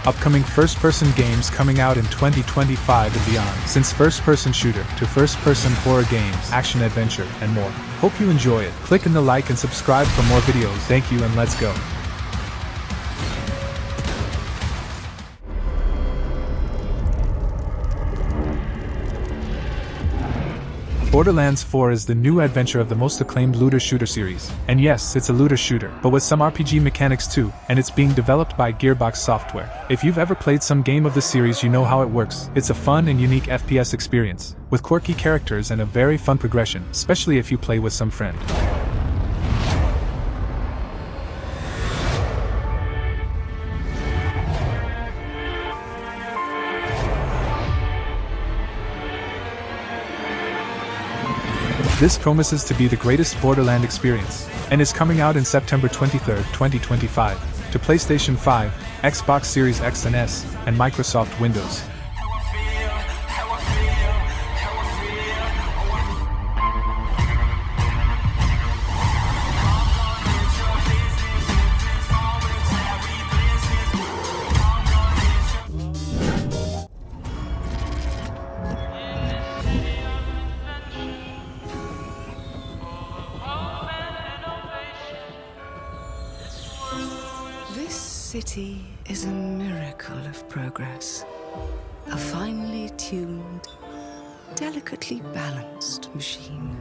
upcoming first-person games coming out in 2025 and beyond, since first-person shooter to first-person horror games, action-adventure, and more. Hope you enjoy it. Click in the like and subscribe for more videos. Thank you and let's go. Borderlands 4 is the new adventure of the most acclaimed looter-shooter series. And yes, it's a looter-shooter, but with some RPG mechanics too, and it's being developed by Gearbox Software. If you've ever played some game of the series, you know how it works. It's a fun and unique FPS experience, with quirky characters and a very fun progression, especially if you play with some friend. This promises to be the greatest Borderland experience, and is coming out in September 23, 2025, to PlayStation 5, Xbox Series X and S, and Microsoft Windows. This city is a miracle of progress. A finely tuned, delicately balanced machine.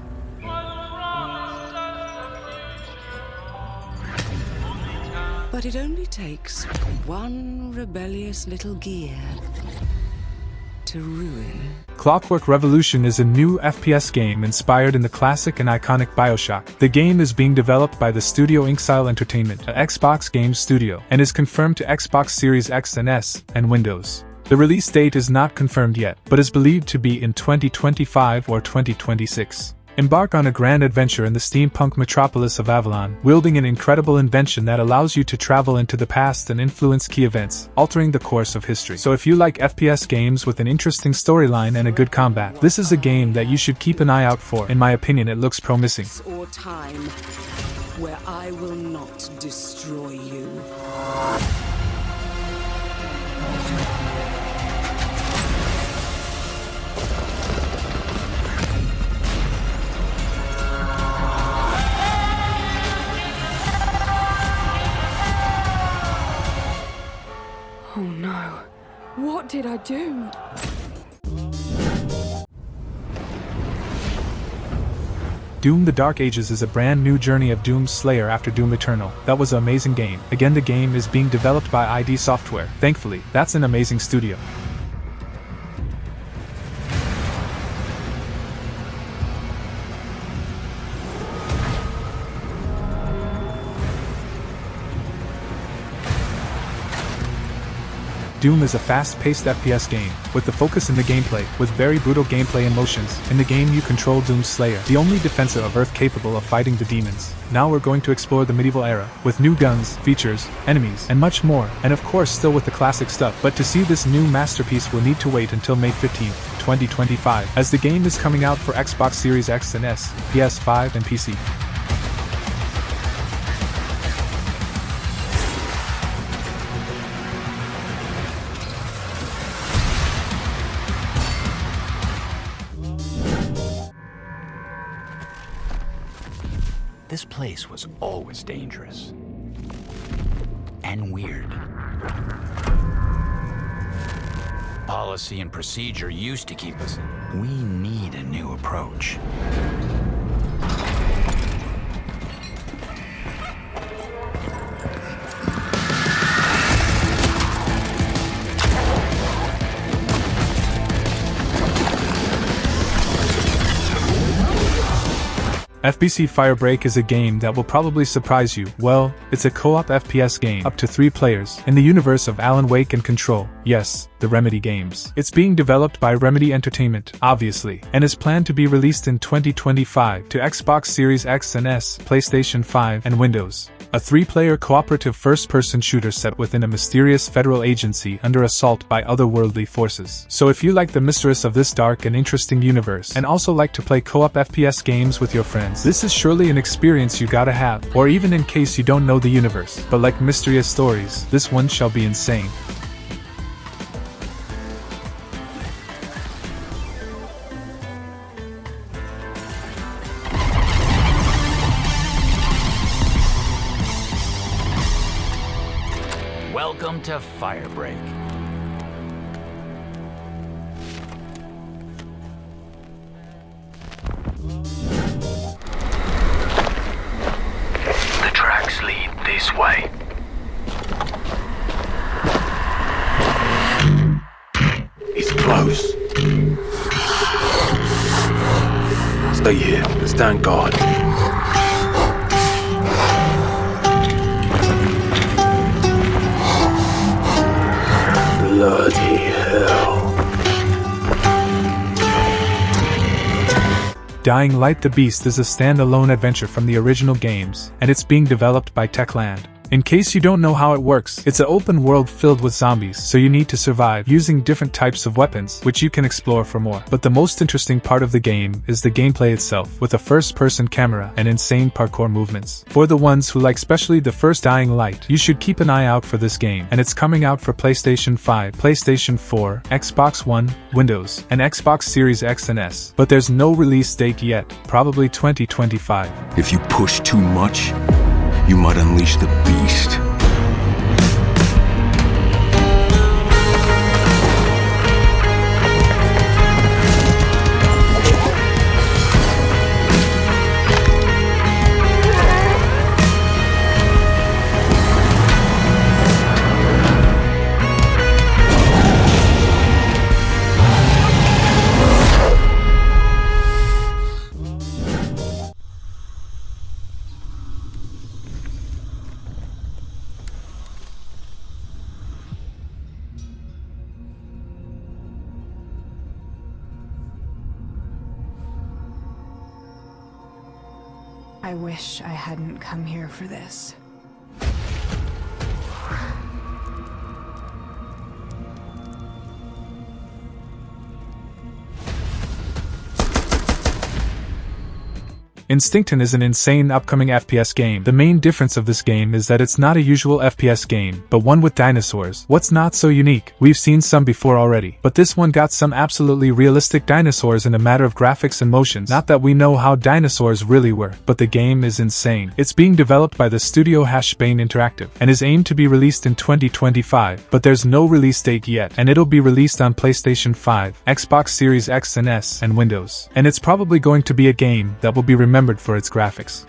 But it only takes one rebellious little gear to ruin. Clockwork Revolution is a new FPS game inspired in the classic and iconic BioShock. The game is being developed by the studio Inxile Entertainment, an Xbox game studio, and is confirmed to Xbox Series X and S, and Windows. The release date is not confirmed yet, but is believed to be in 2025 or 2026. Embark on a grand adventure in the steampunk metropolis of Avalon, wielding an incredible invention that allows you to travel into the past and influence key events, altering the course of history. So if you like FPS games with an interesting storyline and a good combat, this is a game that you should keep an eye out for. In my opinion, it looks promising. Or time where I will not destroy you. Oh no, what did I do? Doom: The Dark Ages is a brand new journey of Doom's Slayer after Doom Eternal. That was an amazing game. Again, the game is being developed by ID Software. Thankfully, that's an amazing studio. Doom is a fast-paced FPS game, with the focus in the gameplay, with very brutal gameplay and motions. In the game you control Doom's Slayer, the only defensor of Earth capable of fighting the demons. Now we're going to explore the medieval era, with new guns, features, enemies, and much more, and of course still with the classic stuff. But to see this new masterpiece we'll need to wait until May 15, 2025, as the game is coming out for Xbox Series X and S, PS5 and PC. This place was always dangerous. And weird. Policy and procedure used to keep us in. We need a new approach. FBC Firebreak is a game that will probably surprise you. Well, it's a co-op FPS game, up to 3 players, in the universe of Alan Wake and Control. Yes, the Remedy games. It's being developed by Remedy Entertainment, obviously, and is planned to be released in 2025 to Xbox Series X and S, PlayStation 5, and Windows. A 3-player cooperative first-person shooter set within a mysterious federal agency under assault by otherworldly forces. So if you like the mistress of this dark and interesting universe, and also like to play co-op FPS games with your friends, this is surely an experience you gotta have, or even in case you don't know the universe, but like mysterious stories, this one shall be insane. Welcome to Firebreak. The tracks lead this way. It's close. Stay here and stand guard. Bloody hell. Dying Light the Beast is a standalone adventure from the original games, and it's being developed by Techland. In case you don't know how it works, it's an open world filled with zombies, so you need to survive using different types of weapons, which you can explore for more. But the most interesting part of the game is the gameplay itself, with a first-person camera and insane parkour movements. For the ones who like especially the first Dying Light, you should keep an eye out for this game, and it's coming out for PlayStation 5, PlayStation 4, Xbox One, Windows, and Xbox Series X and S. But there's no release date yet, probably 2025. If you push too much, you might unleash the beast. I wish I hadn't come here for this. Instinction is an insane upcoming FPS game. The main difference of this game is that it's not a usual FPS game, but one with dinosaurs. What's not so unique? We've seen some before already, but this one got some absolutely realistic dinosaurs in a matter of graphics and motions. Not that we know how dinosaurs really were, but the game is insane. It's being developed by the studio Spain Interactive, and is aimed to be released in 2025, but there's no release date yet, and it'll be released on PlayStation 5, Xbox Series X and S, and Windows. And it's probably going to be a game that will be remembered for its graphics.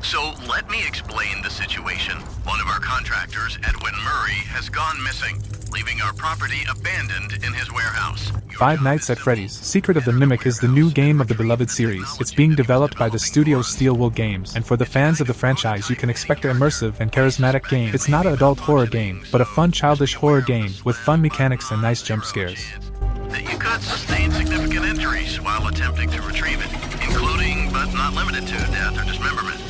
So let me explain the situation. One of our contractors, Edwin Murray, has gone missing, leaving our property abandoned in his warehouse. Five Nights at Freddy's: Secret of the Mimic is the new game of the beloved series. It's being developed by the studio Steelwool Games, and for the fans of the franchise you can expect an immersive and charismatic game. It's not an adult horror game, but a fun childish horror game with fun mechanics and nice jump scares. That you could sustain significant injuries while attempting to retrieve it, including but not limited to death or dismemberment.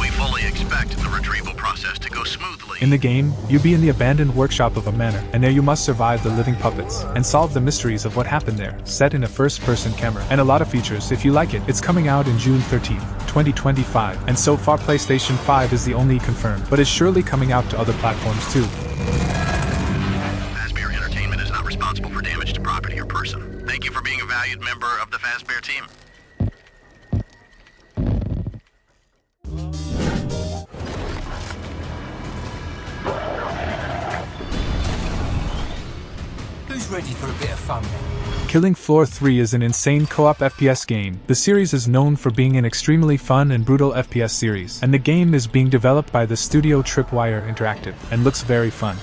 We fully expect the retrieval process to go smoothly. In the game, you'll be in the abandoned workshop of a manor, and there you must survive the living puppets, and solve the mysteries of what happened there, set in a first-person camera. And a lot of features if you like it. It's coming out in June 13th, 2025, and so far PlayStation 5 is the only confirmed, but it's surely coming out to other platforms too. Fazbear Entertainment is not responsible for damage to property or person. Thank you for being a valued member of the Fazbear team. Who's ready for a bit of fun then? Killing Floor 3 is an insane co-op FPS game. The series is known for being an extremely fun and brutal FPS series, and the game is being developed by the studio Tripwire Interactive, and looks very fun.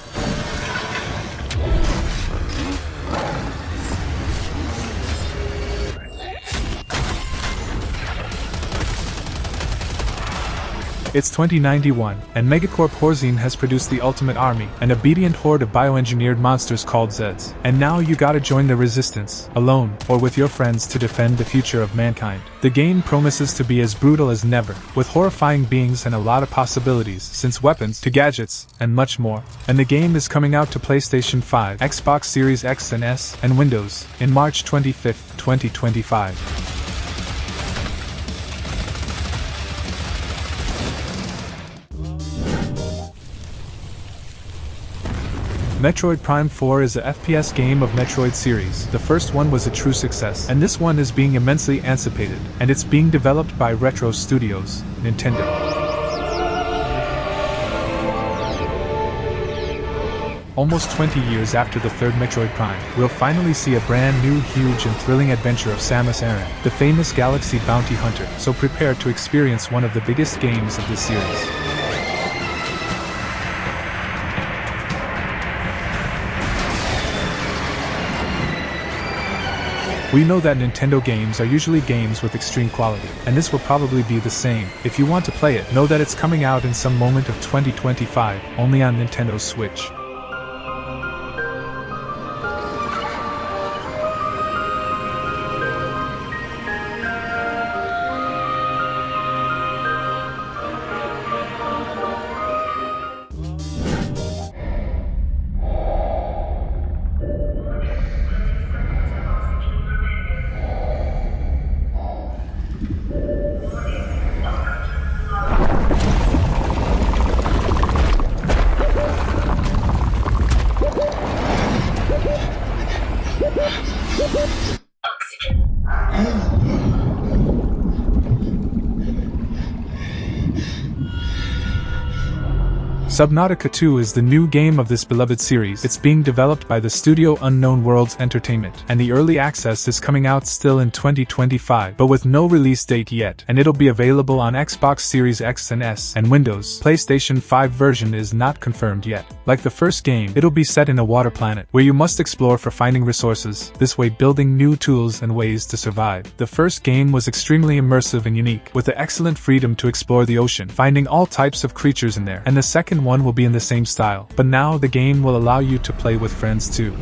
It's 2091, and Megacorp Horzine has produced the ultimate army, an obedient horde of bioengineered monsters called Zeds. And now you gotta join the resistance, alone, or with your friends to defend the future of mankind. The game promises to be as brutal as never, with horrifying beings and a lot of possibilities, since weapons to gadgets, and much more. And the game is coming out to PlayStation 5, Xbox Series X and S, and Windows, in March 25, 2025. Metroid Prime 4 is a FPS game of Metroid series. The first one was a true success, and this one is being immensely anticipated, and it's being developed by Retro Studios, Nintendo. Almost 20 years after the third Metroid Prime, we'll finally see a brand new, huge and thrilling adventure of Samus Aran, the famous galaxy bounty hunter, so prepare to experience one of the biggest games of this series. We know that Nintendo games are usually games with extreme quality, and this will probably be the same. If you want to play it, know that it's coming out in some moment of 2025, only on Nintendo Switch. Subnautica 2 is the new game of this beloved series. It's being developed by the studio Unknown Worlds Entertainment, and the early access is coming out still in 2025, but with no release date yet, and it'll be available on Xbox Series X and S and Windows. PlayStation 5 version is not confirmed yet. Like the first game, it'll be set in a water planet, where you must explore for finding resources, this way building new tools and ways to survive. The first game was extremely immersive and unique, with the excellent freedom to explore the ocean, finding all types of creatures in there, and the second one will be in the same style, but now the game will allow you to play with friends too.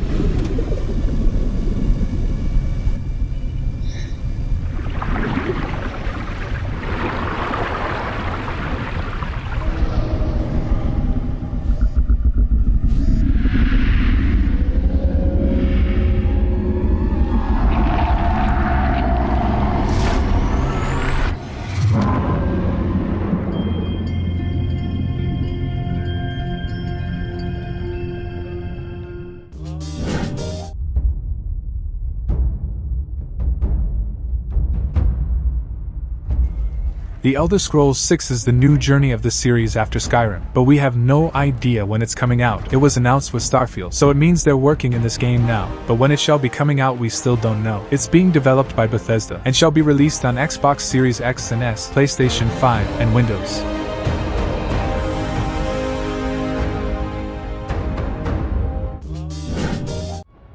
The Elder Scrolls 6 is the new journey of the series after Skyrim, but we have no idea when it's coming out. It was announced with Starfield, so it means they're working in this game now, but when it shall be coming out we still don't know. It's being developed by Bethesda, and shall be released on Xbox Series X and S, PlayStation 5, and Windows.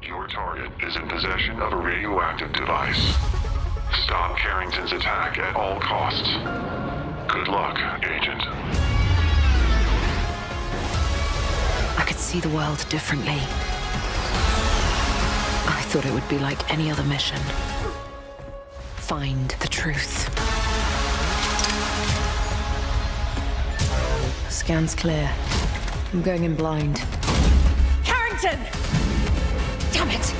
Your target is in possession of a radioactive device. Stop Carrington's attack at all costs. Good luck, Agent. I could see the world differently. I thought it would be like any other mission. Find the truth. Scan's clear. I'm going in blind. Carrington! Damn it!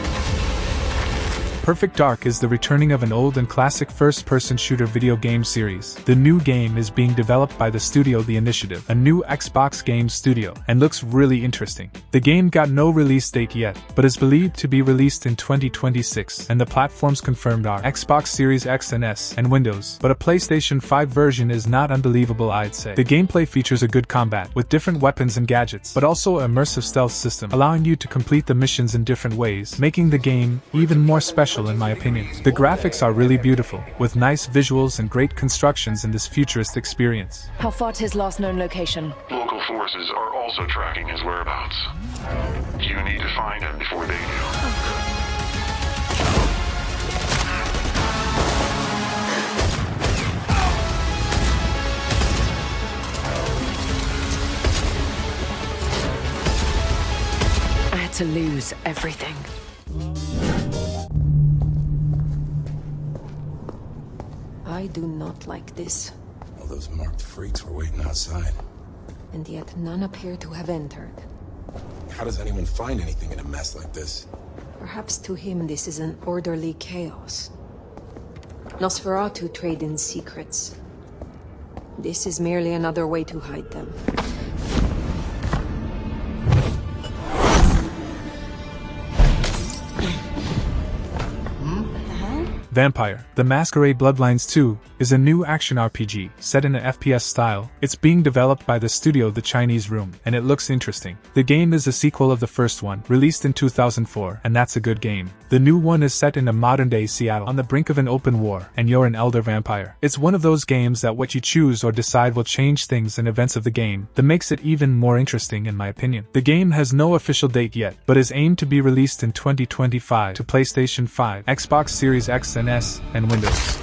Perfect Dark is the returning of an old and classic first-person shooter video game series. The new game is being developed by the studio The Initiative, a new Xbox game studio, and looks really interesting. The game got no release date yet, but is believed to be released in 2026, and the platforms confirmed are Xbox Series X and S and Windows, but a PlayStation 5 version is not unbelievable, I'd say. The gameplay features a good combat, with different weapons and gadgets, but also an immersive stealth system, allowing you to complete the missions in different ways, making the game even more special in my opinion. The graphics are really beautiful, with nice visuals and great constructions in this futurist experience. How far to his last known location? Local forces are also tracking his whereabouts. You need to find him before they do. to lose everything. I do not like this. All those marked freaks were waiting outside. And yet none appear to have entered. How does anyone find anything in a mess like this? Perhaps to him this is an orderly chaos. Nosferatu trade in secrets. This is merely another way to hide them. Vampire: The Masquerade Bloodlines 2 is a new action RPG set in an FPS style. It's being developed by the studio The Chinese Room, and it looks interesting. The game is a sequel of the first one, released in 2004, and that's a good game. The new one is set in a modern-day Seattle on the brink of an open war, and you're an elder vampire. It's one of those games that what you choose or decide will change things and events of the game. That makes it even more interesting in my opinion. The game has no official date yet, but is aimed to be released in 2025 to PlayStation 5, Xbox Series X and S, and Windows.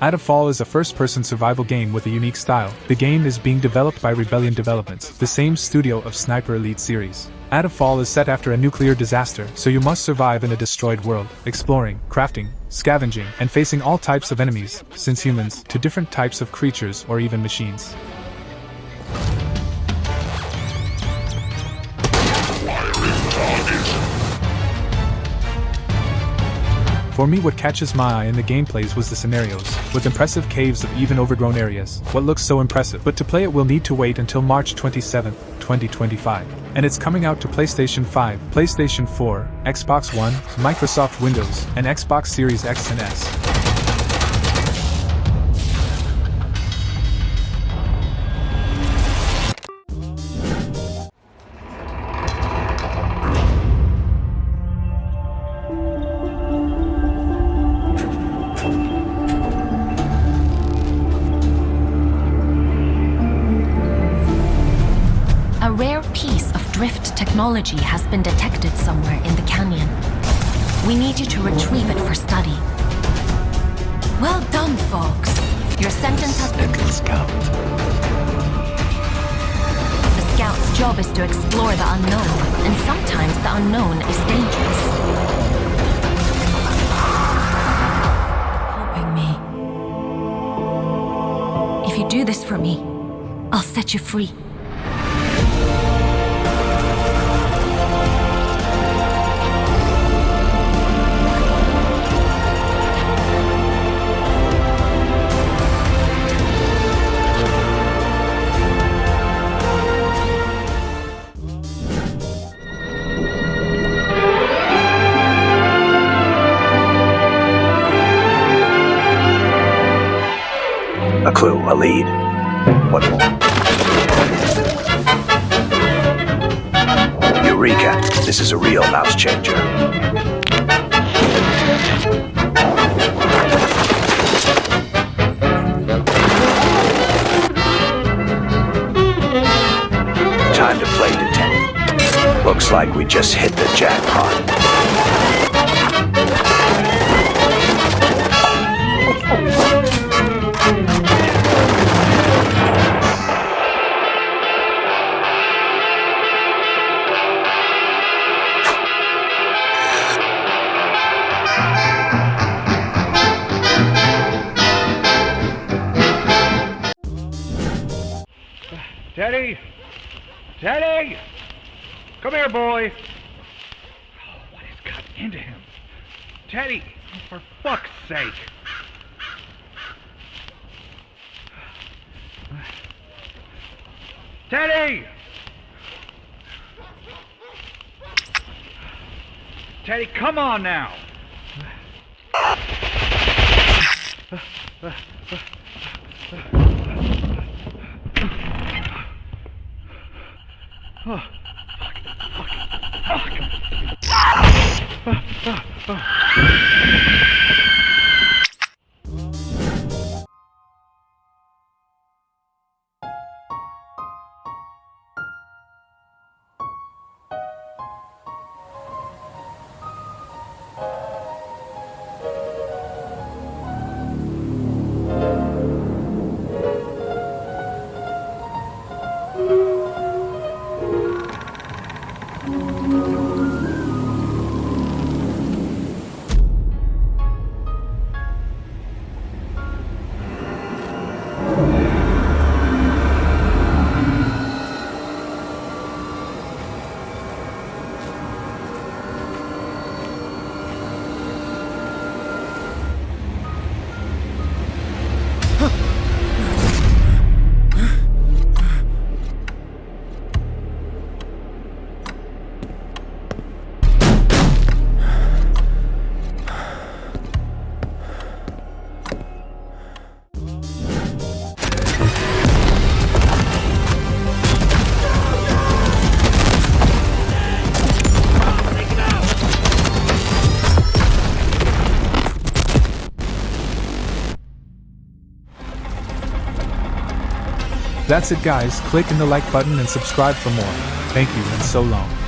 Atomfall is a first-person survival game with a unique style. The game is being developed by Rebellion Developments, the same studio of Sniper Elite series. Atomfall is set after a nuclear disaster, so you must survive in a destroyed world, exploring, crafting, scavenging, and facing all types of enemies, since humans, to different types of creatures or even machines. For me, what catches my eye in the gameplays was the scenarios, with impressive caves of even overgrown areas. What looks so impressive, but to play it we'll need to wait until March 27, 2025. And it's coming out to PlayStation 5, PlayStation 4, Xbox One, Microsoft Windows, and Xbox Series X and S. A rare piece of drift technology has been detected somewhere in the canyon. We need you to retrieve it for study. Well done, folks. Your sentence has been... Little scout. The scout's job is to explore the unknown, and sometimes the unknown is dangerous. Helping me. If you do this for me, I'll set you free. A clue, a lead. What more? Eureka! This is a real mouse changer. Time to play detective. Looks like we just hit the jackpot. Teddy! Teddy! Come here, boy! Oh, what has got into him? Teddy! Oh, for fuck's sake! Teddy! Teddy, come on now! Oh, fuck. That's it guys, click in the like button and subscribe for more. Thank you and so long.